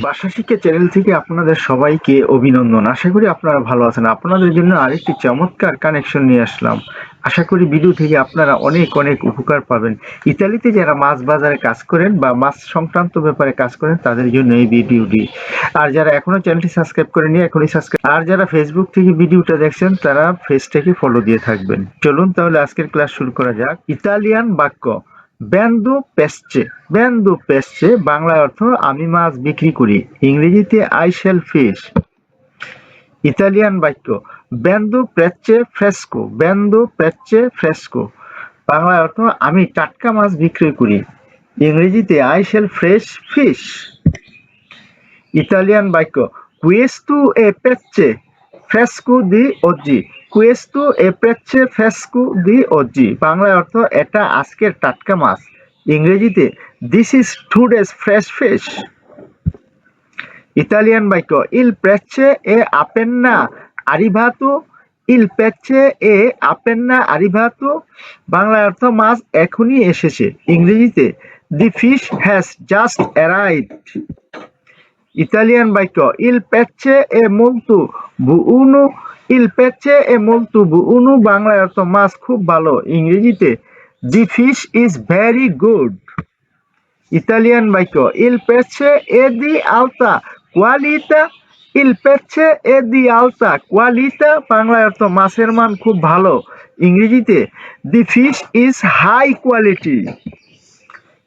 ভাষা শিক্ষা চ্যানেল থেকে আপনাদের সবাইকে অভিনন্দন। আশা করি আপনারা ভালো আছেন। আপনাদের জন্য আরেকটি চমৎকার কানেকশন নিয়ে আসলাম। আশা করি ভিডিও থেকে আপনারা অনেক অনেক উপকার পাবেন। ইতালিতে যারা মাছ বাজারে কাজ করেন বা মাছ সংক্রান্ত ব্যাপারে কাজ করেন তাদের জন্য এই ভিডিওটি। আর যারা এখনো চ্যানেলটি সাবস্ক্রাইব করেনি এখনই সাবস্ক্রাইব, আর যারা ফেসবুক থেকে ভিডিওটা দেখছেন তারা পেজটাকে ফলো দিয়ে থাকবেন। চলুন তাহলে আজকের ক্লাস শুরু করা যাক। ইতালিয়ান বাক্য ভেন্দো পেস্চে। ভেন্দো পেস্চে বাংলায় অর্থ আমি মাছ বিক্রি করি, ইংরেজিতে আই শ্যাল ফিশ। ইতালিয়ান বাক্য ভেন্দো প্রেচ্ছে ফ্রেস্কো। ভেন্দো প্রেচ্ছে ফ্রেস্কো বাংলায় অর্থ আমি টাটকা মাছ বিক্রি করি, ইংরেজিতে I shall fresh fish. Italian বাক্য কুয়েস্তু এ পেচ্ছে ফ্রেস্কো দি ওজি। কুয়েস্তু এ পেচ্ছে ফ্রেস্কো দি ওজি বাংলায় অর্থ এটা আজকের টাটকা মাছ, ইংরেজিতে this is today's fresh fish. Italian বাক্য ইল প্রেচ্ছে এ আপেন্না আরিভাতো। ইল প্রেচ্ছে এ আপেন্না আরিভাতো বাংলায় অর্থ মাছ এখনই এসেছে, ইংরেজিতে the fish has just arrived. Italian বাক্য ইল পেচ্ছে এ মোলতু বুউনো। ইল পেচ্ছে এ মোলতু বুউনো বাংলায় অর্থ মাছ খুব ভালো, ইংরেজিতে the fish is very good. Italian বাক্য ইল পেচ্ছে এ দি আলতা কোয়ালিতা। ইল পেচ্ছে এ দি আলতা কোয়ালিতা বাংলায় অর্থ মাছের মান খুব ভালো, ইংরেজিতে the fish is high quality.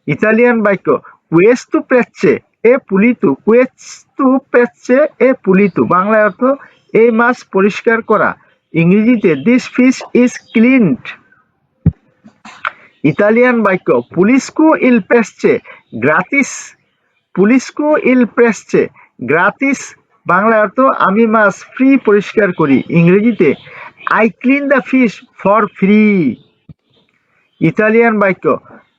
Italian বাক্য কুয়েস্তু পেচ্ছে এ পুলিতু। কুয়েস্তু পেচ্ছে এ পুলিতু বাংলায় অর্থ এই মাছ পরিষ্কার করা, ইংরেজিতে this fish is cleaned. Italian বাক্য পুলিসকু ইল পেচ্ছে গ্রাতিস। পুলিসকু ইল পেচ্ছে গ্রাতিস বাংলায় অর্থ আমি মাছ ফ্রি পরিষ্কার করি, ইংরেজিতে I clean the fish for free. Italian বাক্য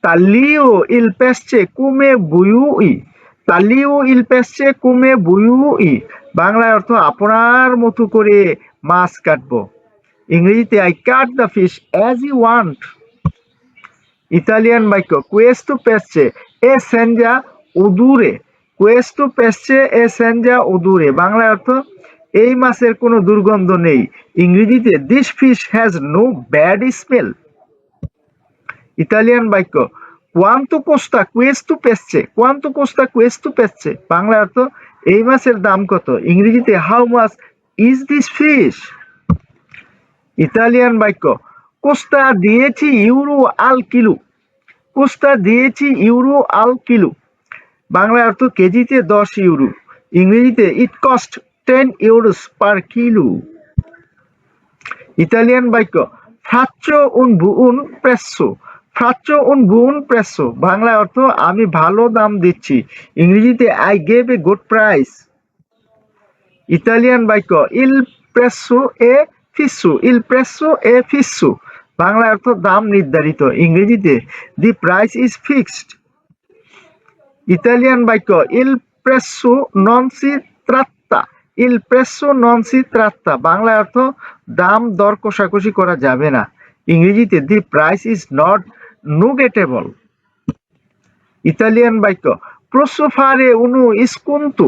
তালিও ইল পেচ্ছে কুমে বুয়ুই। তালিও ইল পেচ্ছে কুমে বুয়ুই বাংলায় অর্থ আপনার মতো করে মাছ কাটবো, ইংরেজিতে I cut the fish as you want. Italian বাক্য কুয়েস্তু পেচ্ছে এ সেনজা উদুরে। কুয়েস্তু পেচ্ছে এ সেনজা উদুরে বাংলায় অর্থ এই মাছের কোনো দুর্গন্ধ নেই, ইংরেজিতে this fish has no bad smell. Italian বাক্য কোয়ান্তো কোস্তা কুয়েস্তু পেচ্ছে। কোয়ান্তো কোস্তা কুয়েস্তু পেচ্ছে বাংলা অর্থ এই মাছের দাম কত, ইংরেজিতে how much is this fish. Italian বাক্য কোস্তা দিয়েছি ইউরো আল কিলো। কোস্তা দিয়েছি ইউরো আল কিলো বাংলা অর্থ কেজিতে 10 ইউরো, ইংরেজিতে it cost 10 euros per kilo. Italian বাক্য ফ্রাচ্চো উন বুউন প্রেসো। ফ্রাচ্চো উন বুউন প্রেসো বাংলা অর্থ আমি ভালো দাম দিচ্ছি, ইংরেজিতে I gave a good price. Italian বাক্য ইল প্রেসো এ ফিসো। ইল প্রেসো এ ফিসো বাংলা অর্থ দাম নির্ধারিত, ইংরেজিতে the price is fixed. Italian বাক্য ইল প্রেসো নন সি ত্রাত্তা। ইল প্রেসো নন সি ত্রাত্তা বাংলা অর্থ দাম দর কষাকষি করা যাবে না, ইংরেজিতে the price is not negotiable. Italian বাক্য পোসো ফারে উনু স্কুন্তু।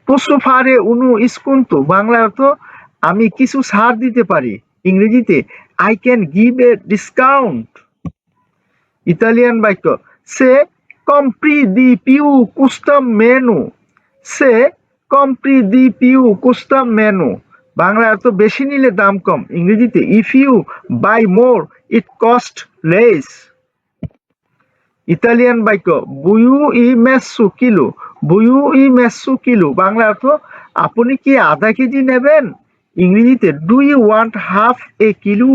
পোসো ফারে উনু স্কুন্তু বাংলা অর্থ আমি কিছু ছাড় দিতে পারি, ইংরেজিতে I can give a discount. Italian বাক্য সে কম্প্রি দি পিউ কুস্তাম মেনু। সে কম্প্রি দি পিউ কুস্তাম মেনু বাংলা অর্থ বেশি নিলে দাম কম, ইংরেজিতে if you buy more it cost less. Italian বাক্য বুয়ু ই মেসু কিলো। বুয়ু ই মেসু কিলো বাংলা অর্থ আপনি কি আধা কেজি নেবেন, ইংরেজিতে do you want half a kilo.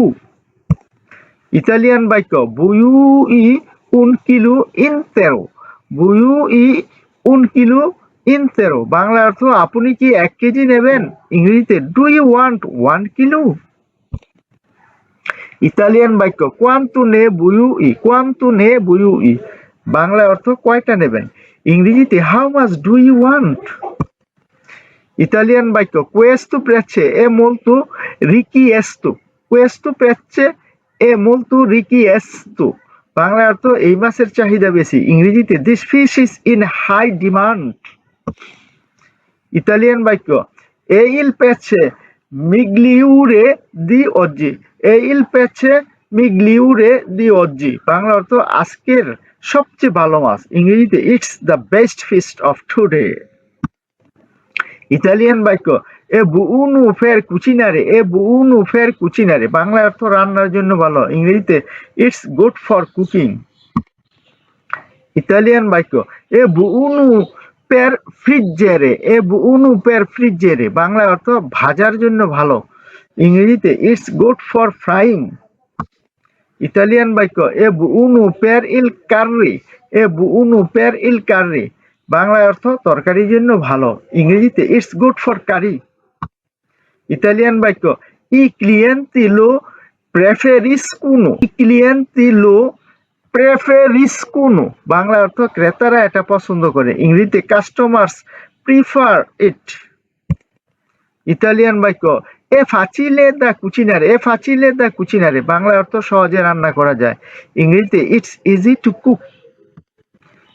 Italian বাক্য বুয়ু ই উন কিলো ইনতেরো। বুয়ু ই উন কিলো ইনতেরো বাংলা অর্থ আপনি কি 1 কেজি নেবেন, ইংরেজিতে do you want 1 kilo. Italian বাক্য কোয়ান্তো নে বুয়ুই। কোয়ান্তো নে বুয়ুই বাংলা অর্থ কয়টা নেবেন, ইংরেজিতে how much do you want. Italian বাক্য কুয়েস্তু প্রেচ্ছে এ মোলতু রিকিয়েস্তু। কুয়েস্তু প্রেচ্ছে এ মোলতু রিকিয়েস্তু বাংলা অর্থ এই মাছের চাহিদা বেশি, ইংরেজিতে this fish is in high demand. Italian বাক্য এ ইল পেছে মিগলিউরে দি অজ্জি। এ ইল পেছে মিগলিউরে দি অজ্জি, বাংলা অর্থ আজকের সবচেয়ে ভালো মাছ। ইংরেজিতে it's the best fish of today. Italian বাক্য এ বুউনু ফের কুচিনারে। এ বুউনু ফের কুচিনারে, বাংলা অর্থ রান্নার জন্য ভালো। ইংরেজিতে it's good for cooking. Italian বাক্য এ বুউনু পের ফ্রিজ্জেরে। এ বুউনু পের ফ্রিজ্জেরে, বাংলা অর্থ ভাজার জন্য ভালো। ইংরেজিতে it's good for frying. Italian বাক্য এ বুউনু পের ইল কার্রি। এ বুউনু পের ইল কার্রি, বাংলা অর্থ তরকারির জন্য ভালো। ইংরেজিতে it's good for curry. Italian বাক্য ই ক্লিয়েন্তি লো প্রেফেরিসকুনো। ই ক্লিয়েন্তি লো প্রেফেরিসকুনো, বাংলা অর্থ ক্রেতারা এটা পছন্দ করে। ইংরেজিতে কাস্টমার্স প্রিফার ইট। ইতালিয়ান বাক্য এ ফাচিলে দা কুচিনারে। এ ফাচিলে দা কুচিনারে, বাংলা অর্থ সহজে রান্না করা যায়। ইংরেজিতে it's easy to cook.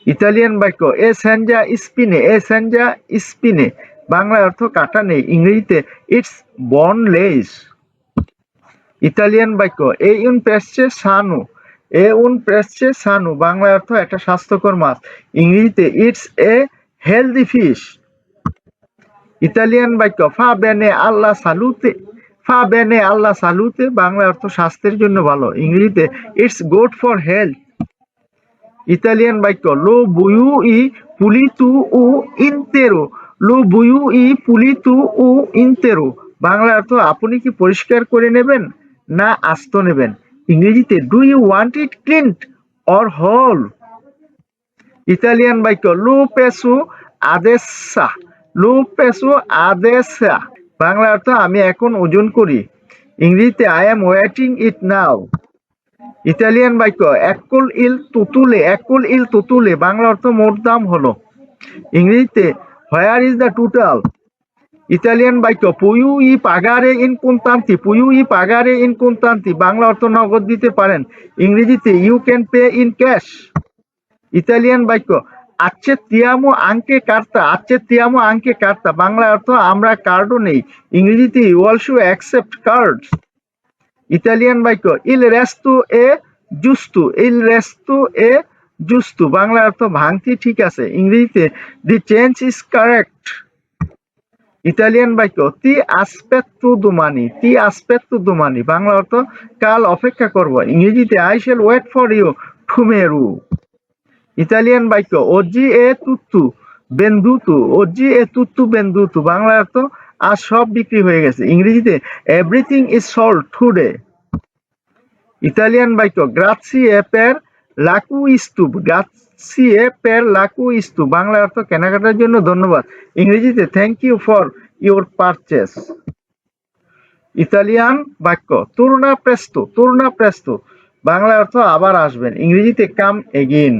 Italian বাক্য এ সেনজা স্পিনে। এ সেনজা স্পিনে, বাংলা অর্থ কাটা নেই। ইংরেজিতে ইটস বনলেস। ইতালিয়ান বাক্য এ উন পেসছে সানু। এ উন পেসছে সানু, বাংলা অর্থ একটা স্বাস্থ্যকর মাছ। ইংরেজিতে it's a healthy fish. Italian বাক্য ফা বেনে আল্লাহ সালুতে। ফা বেনে আল্লাহ সালুতে, বাংলা অর্থ স্বাস্থ্যের জন্য ভালো। ইংরেজিতে it's good for health. Italian বাক্য লো বুয়ু ই পুলিতু উ ইন্তেরো। লো বুয়ু ই পুলিতু উ ইন্তেরো, বাংলা অর্থ আপনি কি পরিষ্কার করে নেবেন না আস্ত নেবেন। ইংরেজিতে do you want it cleaned or whole. Italian বাক্য লো পেসো আদেসা। লো পেসো আদেসা, বাংলা অর্থ আমি এখন ওজন করি। ইংরেজিতে I am weighting it now. Italian বাক্য একুল ইল তুতুলে। একুল ইল তুতুলে, বাংলা অর্থ মোট দাম হলো। ইংরেজিতে where is the total. Italian বাক্য পুয়ু ই পাগারে ইন কুন্তান্তি। পুয়ু ই পাগারে ইন কুন্তান্তি, বাংলা অর্থ নগদ দিতে পারেন। ইংরেজিতে you can pay in cash. Italian বাক্য আচ্ছে তিয়ামো আঙ্কে কার্তা। আচ্ছে তিয়ামো আঙ্কে কার্তা, বাংলা অর্থ আমরা কার্ডও নেই। ইংরেজিতে you also accept cards. Italian বাক্য ইল রেস্তু এ জুস্তু। ইল রেস্তু এ জুস্তু, বাংলা অর্থ ভাঙতি ঠিক আছে। ইংরেজিতে the change is correct. Italian বাক্য তি আসপেত্তু দুমানি। তি আসপেত্তু দুমানি, বাংলা অর্থ কাল অপেক্ষা করব। ইংরেজিতে I shall wait for you tomorrow. Italian বাক্য ওজি এ তুত্তু বেন্দুতু। ওজি এ তুত্তু বেন্দুতু, বাংলা অর্থ আজ সব বিক্রি হয়ে গেছে। ইংরেজিতে everything is sold today. Italian বাক্য গ্রাসিয়ে পের লাকুইস্তু। গ্রাসিয়ে পের লাকুইস্তু, বাংলা অর্থ কেনাকাটার জন্য ধন্যবাদ। ইংরেজিতে thank you for your purchase. Italian বাক্য তুরনা প্রেস্তো। তুরনা প্রেস্তো, বাংলা অর্থ আবার আসবেন। ইংরেজিতে কাম এগেইন।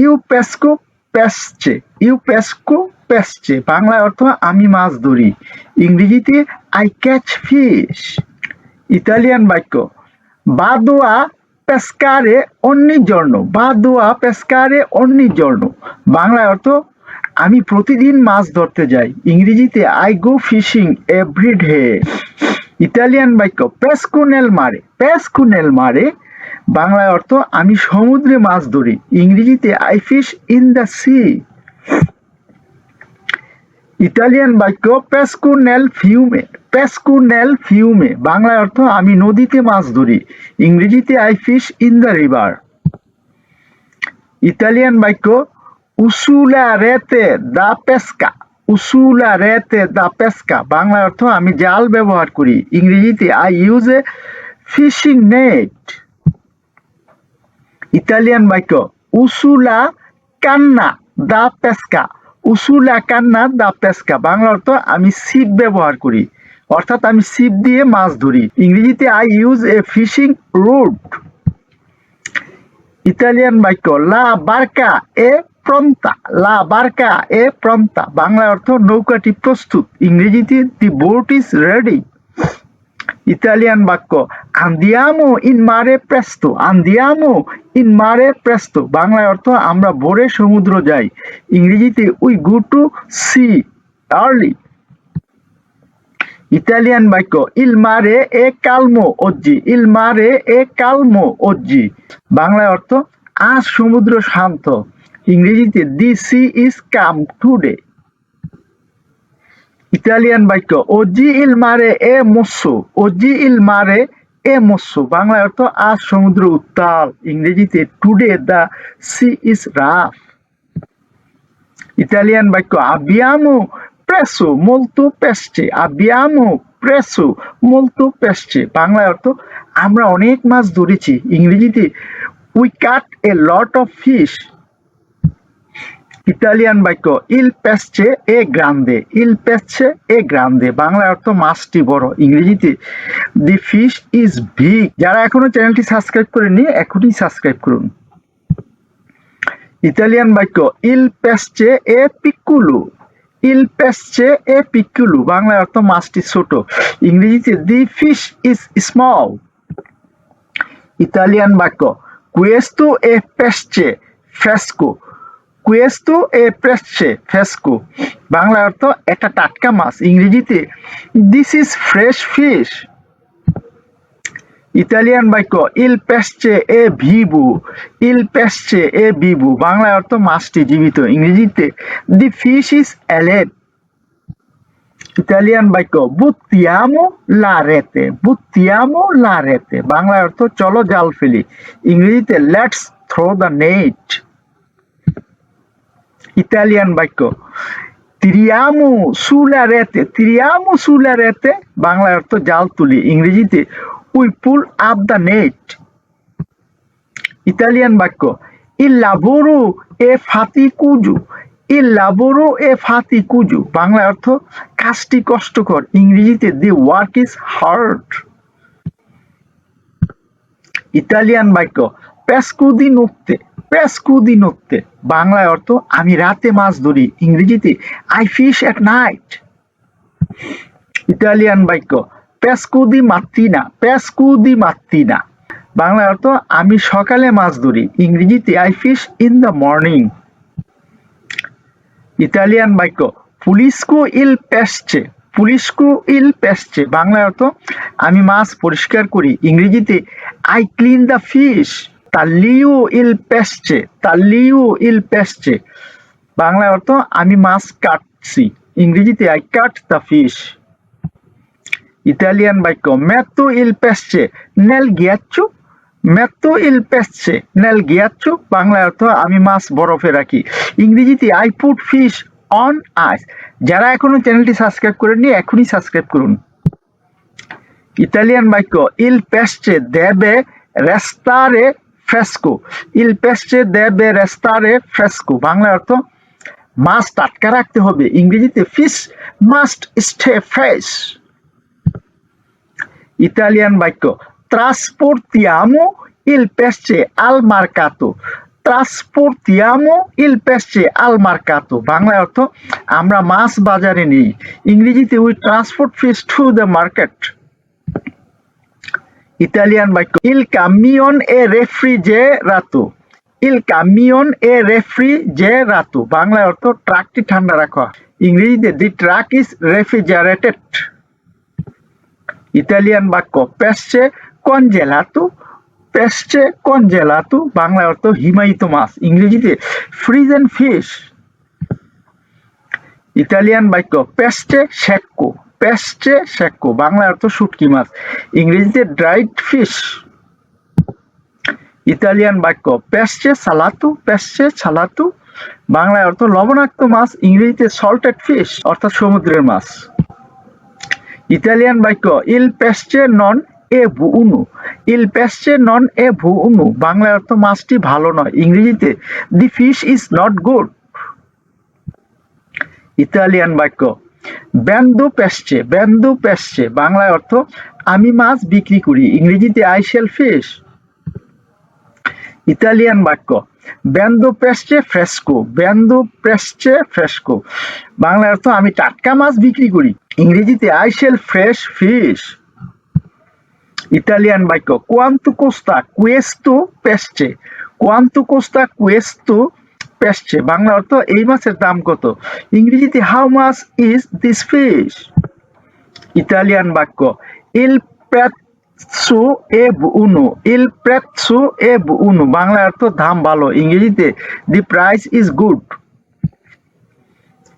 ইউ পেস্কো পেসছে। ইউ পেস্কো পেসছে, বাংলা অর্থ আমি মাছ ধরি। ইংরেজিতে আই ক্যাচ ফিশ। ইতালিয়ান বাক্য বাদোয়া পেস্কারে অন্নি জর্ণ। বাদোয়া পেস্কারে অন্নি জর্ণ, বাংলা অর্থ আমি প্রতিদিন মাছ ধরতে যাই। ইংরেজিতে I go fishing every day. Italian বাক্য পেস্কুনেল মারে। পেস্কুনেল মারে, বাংলা অর্থ আমি সমুদ্রে মাছ ধরি। ইংরেজিতে I fish in the sea. Italian বাক্য পেস্কুনেল ফিউমে। পেস্কুনেল ফিউমে, বাংলা অর্থ আমি নদীতে মাছ ধরি। ইংরেজিতে I fish in the river. Italian বাক্য উসুলা রেতে দা পেস্কা। উসুলা রেতে দা পেস্কা, বাংলা অর্থ আমি জাল ব্যবহার করি। ইংরেজিতে I use a fishing net. Italian বাক্য উসুলা কান্না দা পেস্কা। উসুলা কান্না দা পেস্কা, বাংলা অর্থ আমি ছিপ ব্যবহার করি, অর্থাৎ আমি ছিপ দিয়ে মাছ ধরি। ইংরেজিতে I use a fishing rod. Italian বাক্য লা বার্কা এ প্রন্তা। লা বার্কা এ প্রন্তা, বাংলা অর্থ নৌকাটি প্রস্তুত। ইংরেজিতে দি বোট ইজ রেডি। ইতালিয়ান বাক্য আন্দিয়ামো ইন মারে প্রেস্তো, আন্দিয়ামো ইন মারে প্রেস্তো, বাংলায় অর্থ আমরা ভোরে সমুদ্র যাই, ইংরেজিতে we go to sea early. Italian বাক্য ইল মারে এ কালমো ওজ্জি, ইল মারে এ কালমো ওজ্জি, বাংলায় অর্থ আজ সমুদ্র শান্ত, ইংরেজিতে the sea is calm today. Italian বাক্য ওজি ইল মারে এ মোসো, ওজি ইল মারে এ মোসো, বাংলায় অর্থ আজ সমুদ্র উত্তাল, ইংরেজিতে today the sea is rough. Italian বাক্য আবিয়ামো প্রেসো মোলতো পেস্টে, আবিয়ামো প্রেসো মোলতো পেস্টে, বাংলায় অর্থ আমরা অনেক মাছ ধরেছি, ইংরেজিতে we cut A lot of fish. Italian বাক্য ইল পেস্টে এ গ্রান্দে, ইল পেস্টে এ গ্রান্দে, বাংলায় অর্থ মাছটি বড়, ইংরেজিতে দি ফিশ ইজ বিগ। যারা এখনো চ্যানেলটি সাবস্ক্রাইব করেননি এখনই সাবস্ক্রাইব করুন। ইতালিয়ান বাক্য ইল পেস্টে এ পিকুলু, ইল পেস্টে এ পিকুলু, বাংলায় অর্থ মাছটি ছোট, ইংরেজিতে the fish is small. Italian বাক্য কুয়েস্তো এ পেস্টে ফ্রেস্কো, কুয়েস্তো এ পেস্টে ফ্রেস্কো, বাংলা অর্থ এটা টাটকা মাছ, ইংরেজিতে this is fresh fish. Italian বাক্য ইল পেস্টে এ ভিভু, ইল পেস্টে এ ভিভু, বাংলায় অর্থ মাছটি জীবিত, ইংরেজিতে the fish is Aleve. Italian বাক্য বুত্তিয়ামো লা রেতে, বুত্তিয়ামো লা রেতে, বাংলায় অর্থ চলো জাল ফেলি, ইংরেজিতে let's throw the net. Italian বাক্য তিরিয়ামো সুলা রেতে, তিরিয়ামো সুলা রেতে, বাংলায় অর্থ জাল তুলি, ইংরেজিতে we pull up the net. Italian বাক্য ইল লাবোরো এ ফাতিকুজু, ইল লাবোরো এ ফাতিকুজু, বাংলায় অর্থ কাজটি কষ্টকর, ইংরেজিতে the work is hard. Italian বাক্য পেস্কুদি নোত্তে, পেস্কুদি নোত্তে, বাংলায় অর্থ আমি রাতে মাছ ধরি, ইংরেজিতে I fish at night. Italian বাক্য পেস্কুদি মাত্তিনা, পেস্কুদি মাত্তিনা, বাংলায় অর্থ আমি সকালে মাছ ধরি, ইংরেজিতে I fish in the morning. Italian বাক্য পুলিশকো ইল পেস্টে, পুলিশকো ইল পেস্টে, বাংলায় অর্থ আমি মাছ পরিষ্কার করি, ইংরেজিতে আই ক্লিন দ্য ফিশ। তাল্লিউ ইল পেস্টে, তাল্লিউ ইল পেস্টে, বাংলায় অর্থ আমি মাছ কাটছি, ইংরেজিতে I cut the fish. Italian বাক্য মেত্তো ইল পেস্টে নেল গিয়াচ্চু, মেত্তো ইল পেস্টে নেল গিয়াচ্চু, বাংলায় অর্থ আমি মাছ বরফে রাখি, ইংরেজিতে I put fish on ice. যারা এখনো চ্যানেলটি সাবস্ক্রাইব করেননি এখনই সাবস্ক্রাইব করুন। ইতালিয়ান বাক্য ইল পেস্টে দেবে রেস্তারে ফ্রেস্কো, ইল পেস্টে দেবে রেস্তারে ফ্রেস্কো, বাংলায় অর্থ মাছ টাটকা রাখতে হবে, ইংরেজিতে fish must stay fresh. Italian বাক্য ট্রাসপোর্টিয়ামো ইল পেস্টে আল মার্কাতো, ট্রাসপোর্টিয়ামো ইল পেস্টে আল মার্কাতো, বাংলায় অর্থ আমরা মাছ বাজারে নিই, ইংরেজিতে we transport fish to the market. Italian বাক্য ইল কামিয়ন এ রেফ্রিজেরাতো, ইল কামিয়ন এ রেফ্রিজেরাতো, বাংলায় অর্থ ট্রাকটি ঠান্ডা রাখা, ইংরেজিতে দি ট্রাক ইজ রেফ্রিজারেটেড। ইতালিয়ান বাক্য পেস্টে কনজেলাতো, পেস্টে কনজেলাতো, বাংলায় অর্থ হিমায়িত মাছ, ইংরেজিতে ফ্রিজেন ফিশ। ইতালিয়ান বাক্য পেস্টে সেক্কো, পেস্টে সেক্কো, বাংলায় অর্থ শুটকি মাছ, ইংরেজিতে ড্রাইড ফিশ। ইতালিয়ান বাক্য পেস্টে সালাতো, পেস্টে সালাতো, বাংলায় অর্থ লবণাক্ত মাছ, ইংরেজিতে সল্টেড ফিশ অর্থাৎ সমুদ্রের মাছ। ইতালিয়ান বাক্য ইল পেস্টে নন এ বুউনু, ইল পেস্টে নন এ বুউনু, বাংলায় অর্থ মাছটি ভালো নয়, ইংরেজিতে the fish is not good. Italian বাক্য বেন্দো পেস্টে, বেন্দো পেস্টে, বাংলায় অর্থ আমি মাছ বিক্রি করি, ইংরেজিতে আই সেল ফিশ। ইতালিয়ান বাক্য বেন্দো পেস্টে ফ্রেস্কো, বেন্দো পেস্টে ফ্রেস্কো, বাংলায় অর্থ আমি টাটকা মাছ বিক্রি করি, ইংরেজিতে I sell fresh fish. Italian বাক্য কোয়ান্তো কোস্তা কুয়েস্তো পেস্টে, কোয়ান্তো কোস্তা কুয়েস্তো পেস্টে, বাংলা অর্থ এই মাছের দাম কত? ইংরেজিতে how much is this fish? Italian বাক্য ইল প্রেৎসো এ বুনো, ইল প্রেৎসো এ বুনো, বাংলা অর্থ দাম ভালো, ইংরেজিতে the price is good.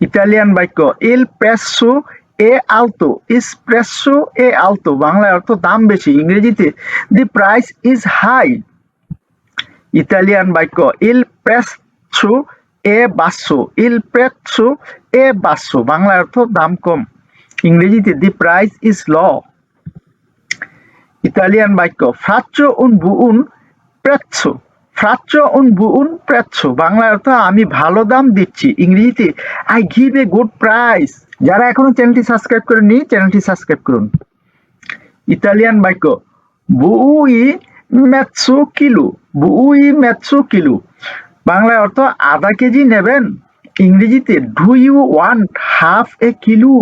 Italian বাক্য ইল প্রেসো এ আলতো, ইসপ্রেসো এ আলতো, বাংলা অর্থ দাম বেশি, ইংরেজিতে the price is high. Italian বাক্য ইল প্রেসো এ বাসো, ইল প্রেসো এ বাসো, বাংলা অর্থ দাম কম, ইংরেজিতে the price is low. Italian বাক্য ফ্রাচ্চো উন বুউন প্রেৎসো, ফ্রাচ্চো উন বুউন প্রেৎসো, বাংলা অর্থ আমি ভালো দাম দিচ্ছি, ইংরেজিতে I give a good price. যারা এখনো চ্যানেলটি সাবস্ক্রাইব করেননি চ্যানেলটি সাবস্ক্রাইব করুন। ইতালিয়ান বাক্য বুউই মেৎসো কিলো, বুউই মেৎসো কিলো, বাংলা অর্থ আধা কেজি নেবেন, ইংরেজিতে do you want half a kilo?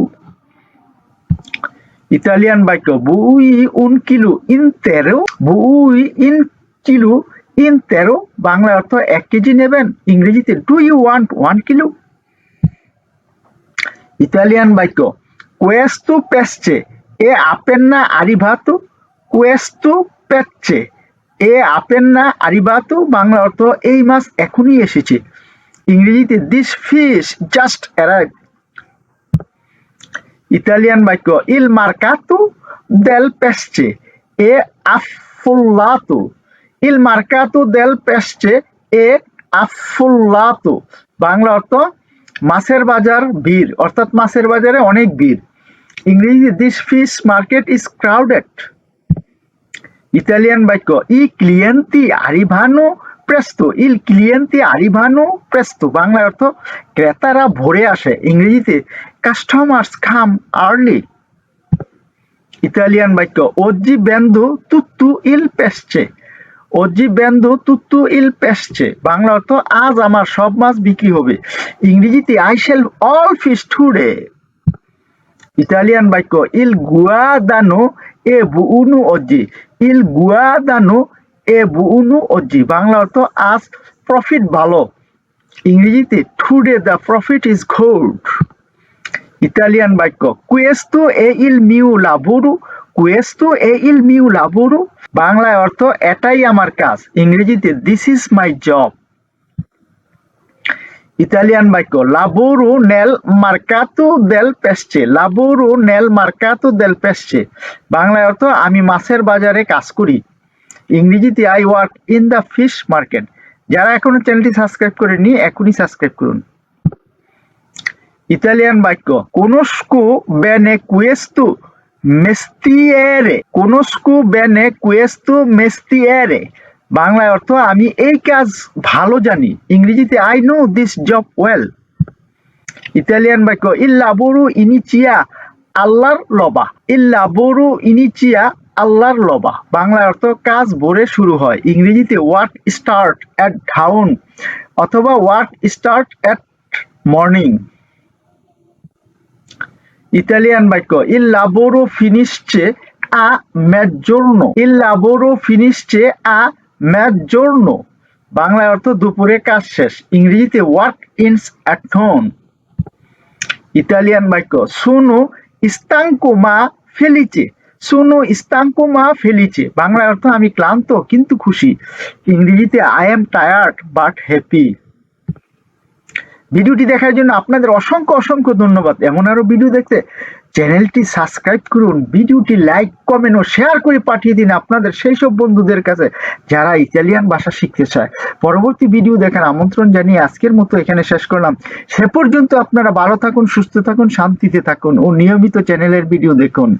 Italian বাক্য বুউই উন কিলো ইন্তেরো, বুউই ইন কিলো ইন্তেরো, বাংলা অর্থ 1 কেজি নেবেন, ইংরেজিতে do you want 1 kilo? Italian বাক্য কোয়েস্তো পেস্টে এ আপেন্না আরিভাতো, কোয়েস্তো পেস্টে এ আপেন্না আরিভাতো, বাংলা অর্থ এই মাছ এখনই এসেছে, ইংরেজিতে this fish just arrived. Italian বাক্য ইল মার্কাতো দেল পেস্টে এ আফোল্লাতো, ইল মার্কাতো দেল পেস্টে এ আফোল্লাতো, বাংলা অর্থ মাছের বাজার ভিড়, অর্থাৎ মাছের বাজারে অনেক ভিড়, ইংরেজিতে this fish market is crowded. Italian বাক্য ই ক্লিয়েন্তি আরিভানো প্রেস্তো, ইল ক্লিয়েন্তি আরিভানো প্রেস্তো, বাংলা অর্থ ক্রেতারা ভরে আসে, ইংরেজিতে কাস্টমার্স কাম আর্লি। ইতালিয়ান বাক্য ওজি বেন্দো তুত্তু ইল পেস্টে, ওজি বেন্দো তুত্তু ইল পেস্টে, বাংলা অর্থ আজ আমার সব মাছ বিক্রি হবে, ইংরেজিতে I shall all fish today. Italian বাক্য ইল গুয়াদানো এ বুউনো ওজি, ইল গুয়াদানো এ বুউনো ওজি, বাংলা অর্থ আজ প্রফিট ভালো, ইংরেজিতে today the profit is good. Italian বাক্য কুয়েস্তো এ ইল মিউ লাবোরো, কুয়েস্তো এ ইল মিউ লাবোরো, বাংলায় অর্থ এটাই আমার কাজ, ইংরেজিতে this is my job. Italian বাক্য লাবোরো নেল মার্কাতো দেল পেস্টে, লাবোরো নেল মার্কাতো দেল পেস্টে, বাংলায় অর্থ আমি মাছের বাজারে কাজ করি, ইংরেজিতে I work in the fish market. যারা এখনো চ্যানেলটি সাবস্ক্রাইব করেননি এখনই সাবস্ক্রাইব করুন। ইতালিয়ান বাক্য কোনোস্কো বেনে কুয়েস্তো মেস্তিয়েরে, কোনোস্কো বেনে কুয়েস্তো মেস্তিয়েরে, বাংলায় অর্থ আমি এই কাজ ভালো জানি, ইংরেজিতে I know this job well. Italian বাক্য ইল লাবোরো ইনিচিয়া আল্লাহর লবা, ইল লাবোরো ইনিচিয়া আল্লাহর লবা, বাংলায় অর্থ কাজ ভোরে শুরু হয়, ইংরেজিতে ওয়ার্ক স্টার্ট এট ডাউন অথবা ওয়ার্ক স্টার্ট এট মর্নিং। ইতালিয়ান বাক্য ইল লাবোরো ফিনিশে আ মেজ্জোর্নো, ইল লাবোরো ফিনিশে আ মেজ্জোর্নো, বাংলায় অর্থ দুপুরে কাজ শেষ, ইংরেজিতে work ins at known. Italian বাক্য সোনো স্তাঙ্কো মা ফেলিচে, সোনো স্তাঙ্কো মা ফেলিচে, বাংলায় অর্থ আমি ক্লান্ত কিন্তু খুশি, ইংরেজিতে I am tired but happy. ভিডিওটি দেখার জন্য আপনাদের অসংখ্য অসংখ্য ধন্যবাদ। এমন আরো ভিডিও দেখতে চ্যানেলটি সাবস্ক্রাইব করুন, ভিডিওটি লাইক কমেন্ট ও শেয়ার করে পাঠিয়ে দিন আপনাদের সেই সব বন্ধুদের কাছে যারা ইতালিয়ান ভাষা শিখতে চায়। পরবর্তী ভিডিও দেখার আমন্ত্রণ জানিয়ে আজকের মতো এখানে শেষ করলাম। সে পর্যন্ত আপনারা ভালো থাকুন, সুস্থ থাকুন, শান্তিতে থাকুন ও নিয়মিত চ্যানেলের ভিডিও দেখুন।